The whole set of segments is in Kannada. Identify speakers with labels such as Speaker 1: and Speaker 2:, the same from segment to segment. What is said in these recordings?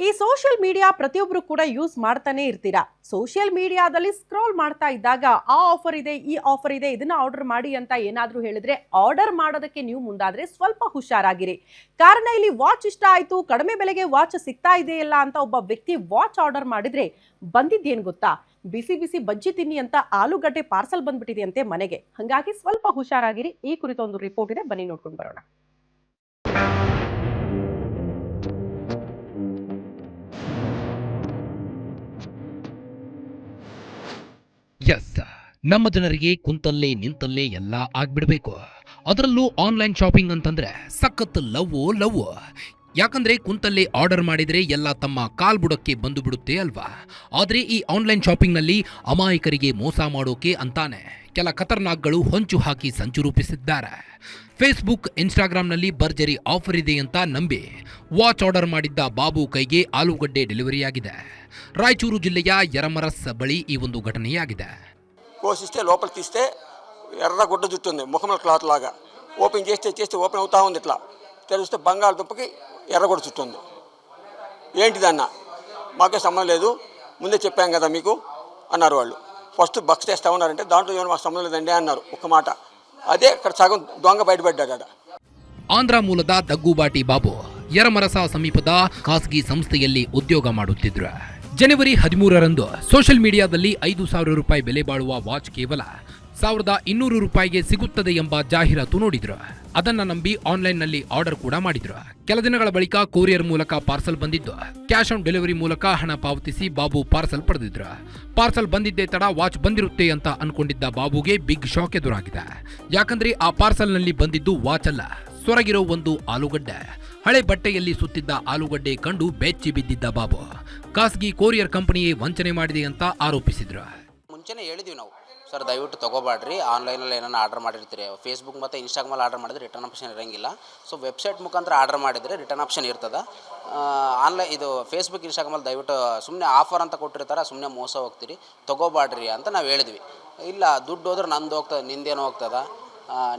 Speaker 1: ಈ ಸೋಷಿಯಲ್ ಮೀಡಿಯಾ ಪ್ರತಿಯೊಬ್ಬರು ಕೂಡ ಯೂಸ್ ಮಾಡ್ತಾನೆ ಇರ್ತೀರಾ. ಸೋಷಿಯಲ್ ಮೀಡಿಯಾದಲ್ಲಿ ಸ್ಕ್ರೋಲ್ ಮಾಡ್ತಾ ಇದ್ದಾಗ ಆ ಆಫರ್ ಇದೆ, ಈ ಆಫರ್ ಇದೆ, ಇದನ್ನ ಆರ್ಡರ್ ಮಾಡಿ ಅಂತ ಏನಾದರೂ ಹೇಳಿದ್ರೆ ಆರ್ಡರ್ ಮಾಡೋದಕ್ಕೆ ನೀವು ಮುಂದಾದ್ರೆ ಸ್ವಲ್ಪ ಹುಷಾರಾಗಿರಿ. ಕಾರಣ ಇಲ್ಲಿ ವಾಚ್ ಇಷ್ಟ ಆಯ್ತು, ಕಡಿಮೆ ಬೆಲೆಗೆ ವಾಚ್ ಸಿಗ್ತಾ ಇದೆಯಲ್ಲ ಅಂತ ಒಬ್ಬ ವ್ಯಕ್ತಿ ವಾಚ್ ಆರ್ಡರ್ ಮಾಡಿದ್ರೆ ಬಂದಿದ್ದೇನು ಗೊತ್ತಾ, ಬಿಸಿ ಬಿಸಿ ಬಜ್ಜಿ ತಿನ್ನಿ ಅಂತ ಆಲೂಗಡ್ಡೆ ಪಾರ್ಸಲ್ ಬಂದ್ಬಿಟ್ಟಿದೆ ಅಂತೆ ಮನೆಗೆ. ಹಾಗಾಗಿ ಸ್ವಲ್ಪ ಹುಷಾರಾಗಿರಿ. ಈ ಕುರಿತ ಒಂದು ರಿಪೋರ್ಟ್ ಇದೆ, ಬನ್ನಿ ನೋಡ್ಕೊಂಡು ಬರೋಣ.
Speaker 2: ಎಸ್, ನಮ್ಮ ಜನರಿಗೆ ಕುಂತಲ್ಲೇ ನಿಂತಲ್ಲೇ ಎಲ್ಲ ಆಗ್ಬಿಡ್ಬೇಕು. ಅದರಲ್ಲೂ ಆನ್ಲೈನ್ ಶಾಪಿಂಗ್ ಅಂತಂದ್ರೆ ಸಖತ್ ಲವ್. ಯಾಕಂದ್ರೆ ಕುಂತಲ್ಲೇ ಆರ್ಡರ್ ಮಾಡಿದ್ರೆ ಎಲ್ಲ ತಮ್ಮ ಕಾಲ್ಬುಡಕ್ಕೆ ಬಂದು ಬಿಡುತ್ತೆ ಅಲ್ವಾ. ಆದರೆ ಈ ಆನ್ಲೈನ್ ಶಾಪಿಂಗ್ನಲ್ಲಿ ಅಮಾಯಕರಿಗೆ ಮೋಸ ಮಾಡೋಕೆ ಅಂತಾನೆ ಕೆಲ ಖತರ್ನಾಕ್ಗಳು ಹೊಂಚು ಹಾಕಿ ಸಂಚು ರೂಪಿಸಿದ್ದಾರೆ. ಫೇಸ್ಬುಕ್, ಇನ್ಸ್ಟಾಗ್ರಾಂನಲ್ಲಿ ಭರ್ಜರಿ ಆಫರ್ ಇದೆ ಅಂತ ನಂಬಿ ವಾಚ್ ಆರ್ಡರ್ ಮಾಡಿದ್ದ ಬಾಬು ಕೈಗೆ ಆಲೂಗಡ್ಡೆ ಡೆಲಿವರಿಯಾಗಿದೆ. రాయచూరు జిల్ಲೆಯ యరమరస్ బಳಿ ఈ ಒಂದು ఘటನೆಯಾಗಿದೆ.
Speaker 3: కోసిస్తే లోపల తీస్తే ఎర్ర గుడ్డ జుట్టు ఉంది, ముఖంలో క్లాత్ లాగా. ఓపెన్ చేస్తే ఓపెన్ అవుతా ఉంది. ఇట్లా తెరిస్తే బంగాళదుంపకి ఎర్రగొడ్డ చుట్టూ ఉంది. ఏంటిదన్న, మాకే సంబంధం లేదు, ముందే చెప్పాం కదా మీకు అన్నారు వాళ్ళు. ఫస్ట్ బక్స్ చేస్తా ఉన్నారంటే దాంట్లో ఏమైనా మాకు సంబంధం లేదండి అన్నారు ఒక మాట. అదే ఇక్కడ సగం దొంగ బయటపడ్డాడు.
Speaker 2: ಆಂಧ್ರ ಮೂಲದ ದಗ್ಗುಬಾಟಿ ಬಾಬು ಯರಮರಸ ಸಮೀಪದ ಖಾಸಗಿ ಸಂಸ್ಥೆಯಲ್ಲಿ ಉದ್ಯೋಗ ಮಾಡುತ್ತಿದ್ರು. ಜನವರಿ 13ರಂದು ಸೋಷಿಯಲ್ ಮೀಡಿಯಾದಲ್ಲಿ 5,000 ರೂಪಾಯಿ ಬೆಲೆ ಬಾಳುವ ವಾಚ್ ಕೇವಲ 1,200 ರೂಪಾಯಿಗೆ ಸಿಗುತ್ತದೆ ಎಂಬ ಜಾಹೀರಾತು ನೋಡಿದ್ರು. ಅದನ್ನ ನಂಬಿ ಆನ್ಲೈನ್ನಲ್ಲಿ ಆರ್ಡರ್ ಕೂಡ ಮಾಡಿದ್ರು. ಕೆಲ ದಿನಗಳ ಬಳಿಕ ಕೊರಿಯರ್ ಮೂಲಕ ಪಾರ್ಸಲ್ ಬಂದಿದ್ದು, ಕ್ಯಾಶ್ ಆನ್ ಡೆಲಿವರಿ ಮೂಲಕ ಹಣ ಪಾವತಿಸಿ ಬಾಬು ಪಾರ್ಸಲ್ ಪಡೆದಿದ್ರು. ಪಾರ್ಸಲ್ ಬಂದಿದ್ದೇ ತಡ ವಾಚ್ ಬಂದಿರುತ್ತೆ ಅಂತ ಅನ್ಕೊಂಡಿದ್ದ ಬಾಬುಗೆ ಬಿಗ್ ಶಾಕ್ ಎದುರಾಗಿದೆ. ಯಾಕಂದ್ರೆ ಆ ಪಾರ್ಸಲ್ನಲ್ಲಿ ಬಂದಿದ್ದು ವಾಚ್ ಅಲ್ಲ, ಸೊರಗಿರೋ ಒಂದು ಆಲೂಗಡ್ಡೆ. ಹಳೆ ಬಟ್ಟೆಯಲ್ಲಿ ಸುತ್ತಿದ್ದ ಆಲೂಗಡ್ಡೆ ಕಂಡು ಬೆಚ್ಚಿ ಬಿದ್ದಿದ್ದ ಬಾಬು ಖಾಸಗಿ ಕೊರಿಯರ್ ಕಂಪನಿಯೇ ವಂಚನೆ ಮಾಡಿದೆ ಅಂತ ಆರೋಪಿಸಿದ್ರು.
Speaker 4: ಮುಂಚೆನೇ ಹೇಳಿದ್ವಿ ನಾವು, ಸರ್ ದಯವಿಟ್ಟು ತೊಗೋಬೇಡ್ರಿ, ಆನ್ಲೈನಲ್ಲಿ ಏನಾರು ಆರ್ಡರ್ ಮಾಡಿರ್ತೀರಿ, ಫೇಸ್ಬುಕ್ ಮತ್ತು ಇನ್ಸ್ಟಾಗ್ರಾಮಲ್ಲಿ ಆರ್ಡರ್ ಮಾಡಿದ್ರೆ ರಿಟರ್ನ್ ಆಪ್ಷನ್ ಇರೋಂಗಿಲ್ಲ. ಸೊ ವೆಬ್ಸೈಟ್ ಮುಖಾಂತರ ಆರ್ಡರ್ ಮಾಡಿದರೆ ರಿಟರ್ನ್ ಆಪ್ಷನ್ ಇರ್ತದೆ. ಆನ್ಲೈನ್ ಇದು ಫೇಸ್ಬುಕ್ ಇನ್ಸ್ಟಾಗ್ರಾಮಲ್ಲಿ ದಯವಿಟ್ಟು ಸುಮ್ಮನೆ ಆಫರ್ ಅಂತ ಕೊಟ್ಟಿರ್ತಾರೆ, ಸುಮ್ಮನೆ ಮೋಸ ಹೋಗ್ತೀರಿ, ತೊಗೋಬೇಡ್ರಿ ಅಂತ ನಾವು ಹೇಳಿದ್ವಿ. ಇಲ್ಲ, ದುಡ್ಡು ಹೋದ್ರೆ ನಂದು ಹೋಗ್ತದೆ, ನಿಂದೇನು ಹೋಗ್ತದೆ,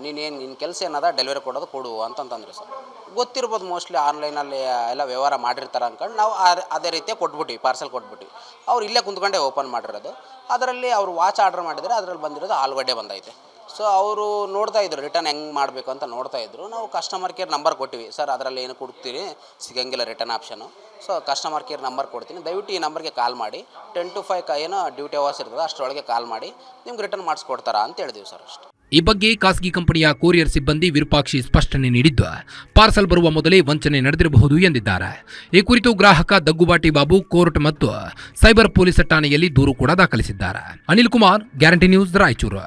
Speaker 4: ನಿನ್ನ ಕೆಲಸ ಏನದ ಡೆಲಿವರಿ ಕೊಡೋದು ಕೊಡು ಅಂತಂತಂದ್ರು. ಸರ್ ಗೊತ್ತಿರ್ಬೋದು, ಮೋಸ್ಟ್ಲಿ ಆನ್ಲೈನಲ್ಲಿ ಎಲ್ಲ ವ್ಯವಹಾರ ಮಾಡಿರ್ತಾರೆ ಅಂದ್ಕೊಂಡು ನಾವು ಅದೇ ರೀತಿಯಾಗಿ ಕೊಟ್ಬಿಟ್ವಿ, ಪಾರ್ಸಲ್ ಕೊಟ್ಬಿಟ್ವಿ. ಅವ್ರು ಇಲ್ಲೇ ಕುಂತ್ಕೊಂಡೆ ಓಪನ್ ಮಾಡಿರೋದು. ಅದರಲ್ಲಿ ಅವರು ವಾಚ್ ಆರ್ಡರ್ ಮಾಡಿದರೆ ಅದರಲ್ಲಿ ಬಂದಿರೋದು ಆಲೂಗಡ್ಡೆ ಬಂದೈತೆ. ಸೊ ಅವರು ನೋಡ್ತಾ ಇದ್ರು ರಿಟರ್ನ್ ಹೆಂಗೆ ಮಾಡಬೇಕು ಅಂತ ನೋಡ್ತಾ ಇದ್ರು. ನಾವು ಕಸ್ಟಮರ್ ಕೇರ್ ನಂಬರ್ ಕೊಟ್ಟಿವಿ, ಸರ್ ಅದರಲ್ಲಿ ಏನು ಕೊಡ್ತೀರಿ, ಸಿಗಂಗಿಲ್ಲ return option. So customer care number ಕೊಡ್ತೀನಿ, ದಯವಿಟ್ಟು ಈ ನಂಬರ್ಗೆ ಕಾಲ್ ಮಾಡಿ, 10 to 5 ಏನೋ ಡ್ಯೂಟಿ ಅವರ್ಸ್ ಇರ್ತದೆ, ಅಷ್ಟರೊಳಗೆ ಕಾಲ್ ಮಾಡಿ ನಿಮ್ಗೆ ರಿಟರ್ನ್ ಮಾಡಿಸ್ಕೊಡ್ತಾರಾ ಅಂತ ಹೇಳಿದ್ವಿ ಸರ್. ಅಷ್ಟೇ.
Speaker 2: ಈ ಬಗ್ಗೆ ಖಾಸಗಿ ಕಂಪನಿಯ ಕೊರಿಯರ್ ಸಿಬ್ಬಂದಿ ವಿರೂಪಾಕ್ಷಿ ಸ್ಪಷ್ಟನೆ ನೀಡಿದ್ದು, ಪಾರ್ಸಲ್ ಬರುವ ಮೊದಲೇ ವಂಚನೆ ನಡೆದಿರಬಹುದು ಎಂದಿದ್ದಾರೆ. ಈ ಕುರಿತು ಗ್ರಾಹಕ ದಗ್ಗುಬಾಟಿ ಬಾಬು ಕೋರ್ಟ್ ಮತ್ತು ಸೈಬರ್ ಪೊಲೀಸ್ ಠಾಣೆಯಲ್ಲಿ ದೂರು ಕೂಡ ದಾಖಲಿಸಿದ್ದಾರೆ. Anil Kumar, guarantee news, Raichur.